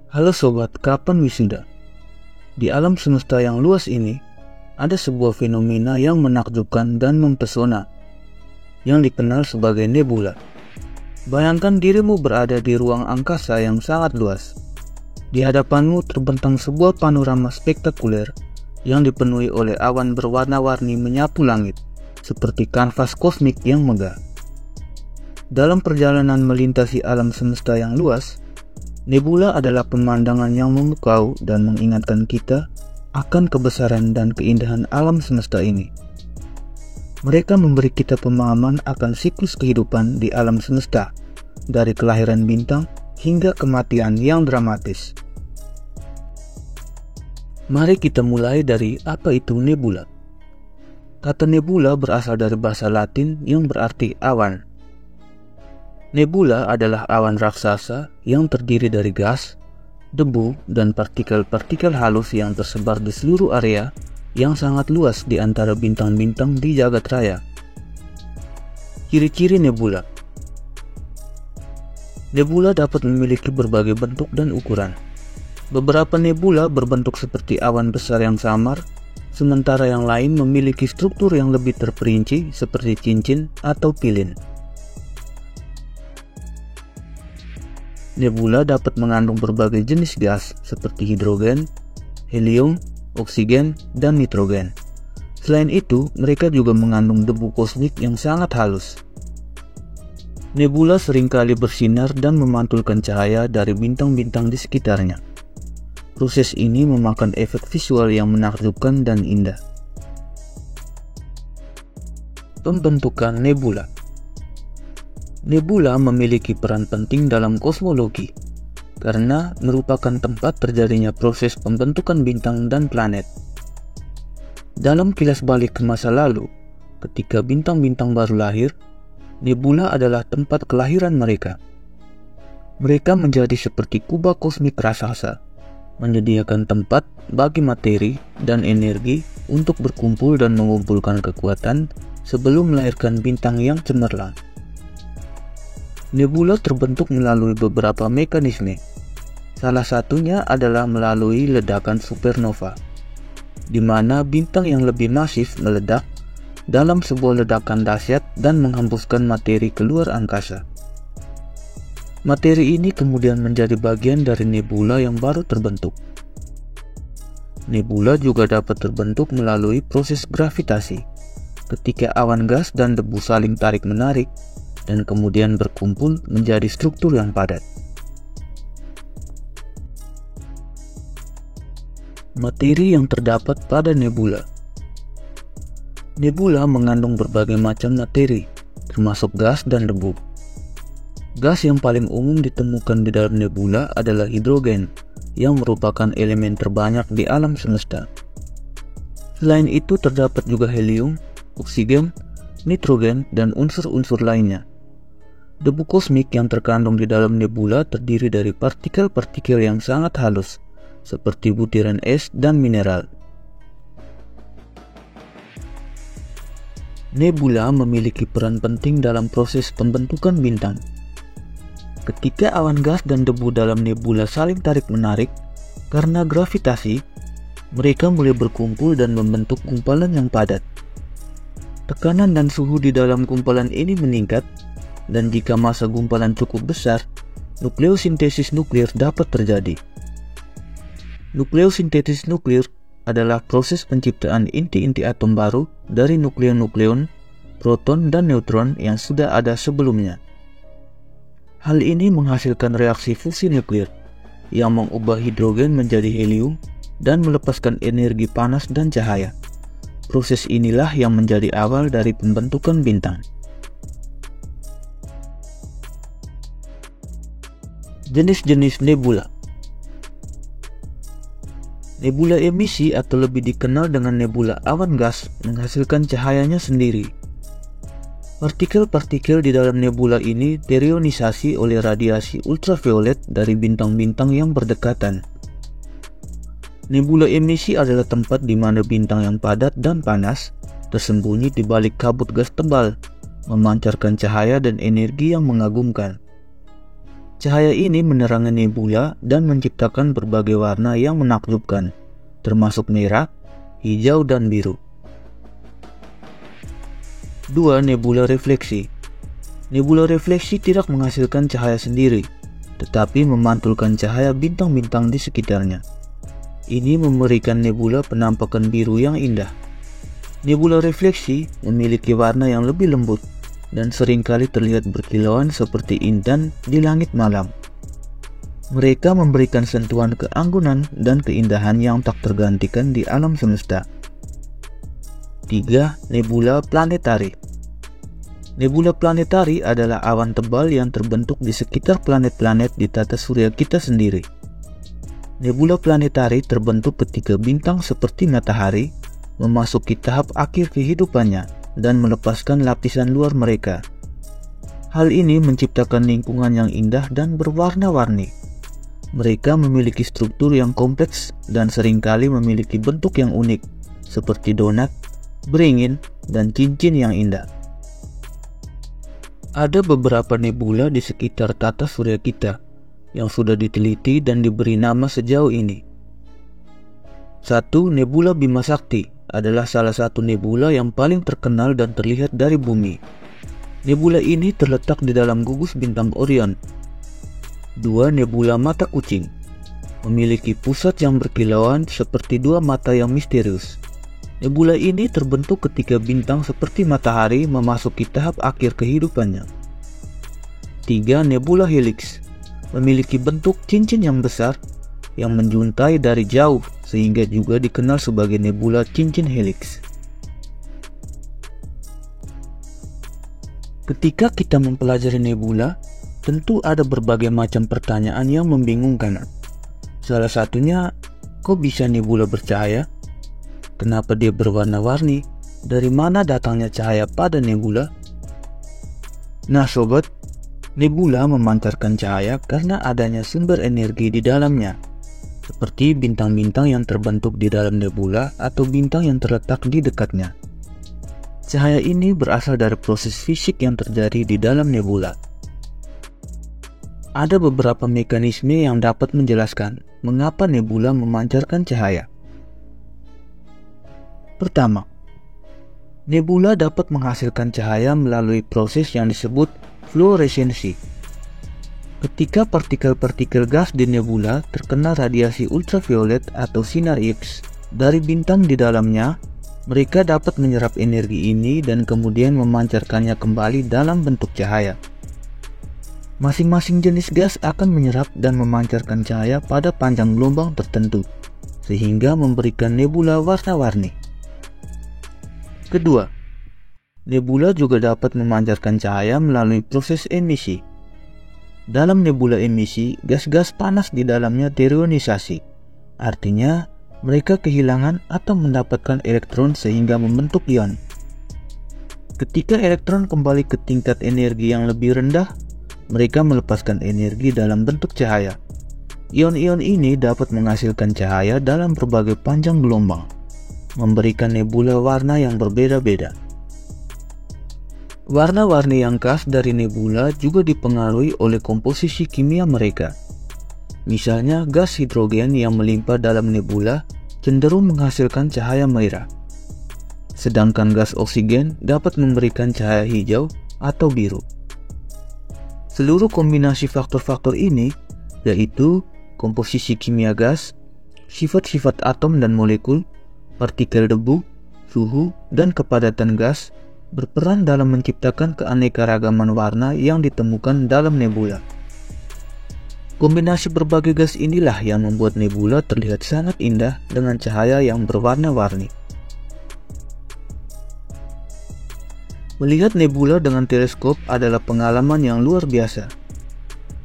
Halo sobat, kapan wisuda? Di alam semesta yang luas ini, ada sebuah fenomena yang menakjubkan dan mempesona, yang dikenal sebagai nebula. Bayangkan dirimu berada di ruang angkasa yang sangat luas. Di hadapanmu terbentang sebuah panorama spektakuler yang dipenuhi oleh awan berwarna-warni menyapu langit, seperti kanvas kosmik yang megah. Dalam perjalanan melintasi alam semesta yang luas, nebula adalah pemandangan yang memukau dan mengingatkan kita akan kebesaran dan keindahan alam semesta ini. Mereka memberi kita pemahaman akan siklus kehidupan di alam semesta, dari kelahiran bintang hingga kematian yang dramatis. Mari kita mulai dari apa itu nebula. Kata nebula berasal dari bahasa Latin yang berarti awan. Nebula adalah awan raksasa yang terdiri dari gas, debu, dan partikel-partikel halus yang tersebar di seluruh area yang sangat luas di antara bintang-bintang di jagat raya. Ciri-ciri nebula. Nebula dapat memiliki berbagai bentuk dan ukuran. Beberapa nebula berbentuk seperti awan besar yang samar, sementara yang lain memiliki struktur yang lebih terperinci seperti cincin atau pilin. Nebula dapat mengandung berbagai jenis gas seperti hidrogen, helium, oksigen, dan nitrogen. Selain itu, mereka juga mengandung debu kosmik yang sangat halus. Nebula seringkali bersinar dan memantulkan cahaya dari bintang-bintang di sekitarnya. Proses ini memakan efek visual yang menakjubkan dan indah. Pembentukan nebula. Nebula memiliki peran penting dalam kosmologi karena merupakan tempat terjadinya proses pembentukan bintang dan planet. Dalam kilas balik ke masa lalu, ketika bintang-bintang baru lahir, nebula adalah tempat kelahiran mereka. Mereka menjadi seperti kubah kosmik raksasa, menyediakan tempat bagi materi dan energi untuk berkumpul dan mengumpulkan kekuatan sebelum melahirkan bintang yang cemerlang. Nebula terbentuk melalui beberapa mekanisme. Salah satunya adalah melalui ledakan supernova, di mana bintang yang lebih masif meledak dalam sebuah ledakan dahsyat dan menghembuskan materi keluar angkasa. Materi ini kemudian menjadi bagian dari nebula yang baru terbentuk. Nebula juga dapat terbentuk melalui proses gravitasi, ketika awan gas dan debu saling tarik-menarik dan kemudian berkumpul menjadi struktur yang padat. Materi yang terdapat pada nebula. Nebula mengandung berbagai macam materi, termasuk gas dan debu. Gas yang paling umum ditemukan di dalam nebula adalah hidrogen, yang merupakan elemen terbanyak di alam semesta. Selain itu terdapat juga helium, oksigen, nitrogen, dan unsur-unsur lainnya. Debu kosmik yang terkandung di dalam nebula terdiri dari partikel-partikel yang sangat halus, seperti butiran es dan mineral. Nebula memiliki peran penting dalam proses pembentukan bintang. Ketika awan gas dan debu dalam nebula saling tarik-menarik karena gravitasi, mereka mulai berkumpul dan membentuk gumpalan yang padat. Tekanan dan suhu di dalam gumpalan ini meningkat, dan jika massa gumpalan cukup besar, nukleosintesis nuklir dapat terjadi. Nukleosintesis nuklir adalah proses penciptaan inti-inti atom baru dari nukleon-nukleon, proton, dan neutron yang sudah ada sebelumnya. Hal ini menghasilkan reaksi fusi nuklir yang mengubah hidrogen menjadi helium dan melepaskan energi panas dan cahaya. Proses inilah yang menjadi awal dari pembentukan bintang. Jenis-jenis nebula. Nebula emisi atau lebih dikenal dengan nebula awan gas menghasilkan cahayanya sendiri. Partikel-partikel di dalam nebula ini terionisasi oleh radiasi ultraviolet dari bintang-bintang yang berdekatan. Nebula emisi adalah tempat di mana bintang yang padat dan panas tersembunyi di balik kabut gas tebal, memancarkan cahaya dan energi yang mengagumkan. Cahaya ini menerangi nebula dan menciptakan berbagai warna yang menakjubkan, termasuk merah, hijau, dan biru. 2. Nebula refleksi. Nebula refleksi tidak menghasilkan cahaya sendiri, tetapi memantulkan cahaya bintang-bintang di sekitarnya. Ini memberikan nebula penampakan biru yang indah. Nebula refleksi memiliki warna yang lebih lembut dan seringkali terlihat berkilauan seperti intan di langit malam. Mereka memberikan sentuhan keanggunan dan keindahan yang tak tergantikan di alam semesta. 3. Nebula planetari. Nebula planetari adalah awan tebal yang terbentuk di sekitar planet-planet di tata surya kita sendiri. Nebula planetari terbentuk ketika bintang seperti matahari memasuki tahap akhir kehidupannya dan melepaskan lapisan luar mereka. Hal ini menciptakan lingkungan yang indah dan berwarna-warni. Mereka memiliki struktur yang kompleks dan seringkali memiliki bentuk yang unik, seperti donat, beringin, dan cincin yang indah. Ada beberapa nebula di sekitar tata surya kita yang sudah diteliti dan diberi nama sejauh ini. 1. Nebula Bima Sakti adalah salah satu nebula yang paling terkenal dan terlihat dari bumi. Nebula ini terletak di dalam gugus bintang Orion. 2. Nebula Mata Kucing memiliki pusat yang berkilauan seperti dua mata yang misterius. Nebula ini terbentuk ketika bintang seperti matahari memasuki tahap akhir kehidupannya. 3. Nebula Helix memiliki bentuk cincin yang besar yang menjuntai dari jauh sehingga juga dikenal sebagai nebula cincin helix. Ketika kita mempelajari nebula, tentu ada berbagai macam pertanyaan yang membingungkan. Salah satunya, kok bisa nebula bercahaya? Kenapa dia berwarna-warni? Dari mana datangnya cahaya pada nebula? Nah sobat, nebula memancarkan cahaya karena adanya sumber energi di dalamnya, seperti bintang-bintang yang terbentuk di dalam nebula atau bintang yang terletak di dekatnya. Cahaya ini berasal dari proses fisik yang terjadi di dalam nebula. Ada beberapa mekanisme yang dapat menjelaskan mengapa nebula memancarkan cahaya. Pertama, nebula dapat menghasilkan cahaya melalui proses yang disebut fluoresensi. Ketika partikel-partikel gas di nebula terkena radiasi ultraviolet atau sinar X dari bintang di dalamnya, mereka dapat menyerap energi ini dan kemudian memancarkannya kembali dalam bentuk cahaya. Masing-masing jenis gas akan menyerap dan memancarkan cahaya pada panjang gelombang tertentu, sehingga memberikan nebula warna-warni. Kedua, nebula juga dapat memancarkan cahaya melalui proses emisi. Dalam nebula emisi, gas-gas panas di dalamnya terionisasi. Artinya, mereka kehilangan atau mendapatkan elektron sehingga membentuk ion. Ketika elektron kembali ke tingkat energi yang lebih rendah, mereka melepaskan energi dalam bentuk cahaya. Ion-ion ini dapat menghasilkan cahaya dalam berbagai panjang gelombang, memberikan nebula warna yang berbeda-beda. Warna-warni yang khas dari nebula juga dipengaruhi oleh komposisi kimia mereka. Misalnya, gas hidrogen yang melimpah dalam nebula cenderung menghasilkan cahaya merah, sedangkan gas oksigen dapat memberikan cahaya hijau atau biru. Seluruh kombinasi faktor-faktor ini, yaitu komposisi kimia gas, sifat-sifat atom dan molekul, partikel debu, suhu, dan kepadatan gas, berperan dalam menciptakan keanekaragaman warna yang ditemukan dalam nebula. Kombinasi berbagai gas inilah yang membuat nebula terlihat sangat indah dengan cahaya yang berwarna-warni. Melihat nebula dengan teleskop adalah pengalaman yang luar biasa.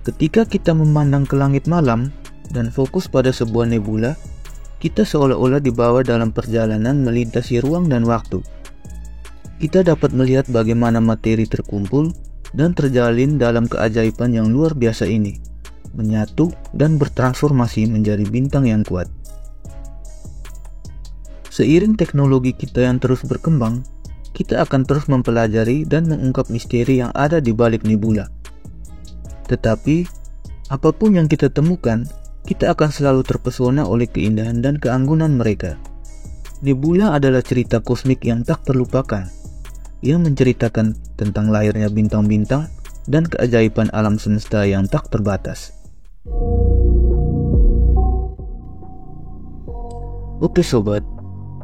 Ketika kita memandang ke langit malam dan fokus pada sebuah nebula, kita seolah-olah dibawa dalam perjalanan melintasi ruang dan waktu. Kita dapat melihat bagaimana materi terkumpul dan terjalin dalam keajaiban yang luar biasa ini, menyatu dan bertransformasi menjadi bintang yang kuat. Seiring teknologi kita yang terus berkembang, kita akan terus mempelajari dan mengungkap misteri yang ada di balik nebula. Tetapi, Apapun yang kita temukan, kita akan selalu terpesona oleh keindahan dan keanggunan mereka. Nebula adalah cerita kosmik yang tak terlupakan, yang menceritakan tentang lahirnya bintang-bintang dan keajaiban alam semesta yang tak terbatas. Oke sobat,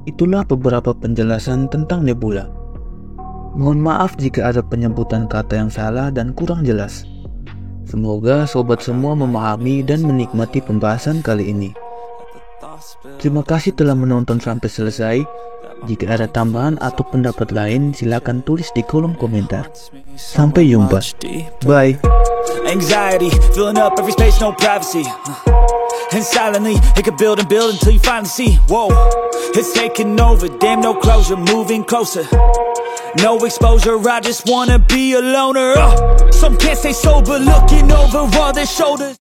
itulah beberapa penjelasan tentang nebula. Mohon maaf jika ada penyebutan kata yang salah dan kurang jelas. Semoga sobat semua memahami dan menikmati pembahasan kali ini. Terima kasih telah menonton sampai selesai. Jika ada tambahan atau pendapat lain, silakan tulis di kolom komentar. Sampai jumpa. Bye. Anxiety, filling up every space, no privacy. And silently, it could build and build until you finally see. Whoa, it's taking over, damn no closure, moving closer. No exposure, I just wanna be a loner. Some can't stay sober, looking over all their shoulders.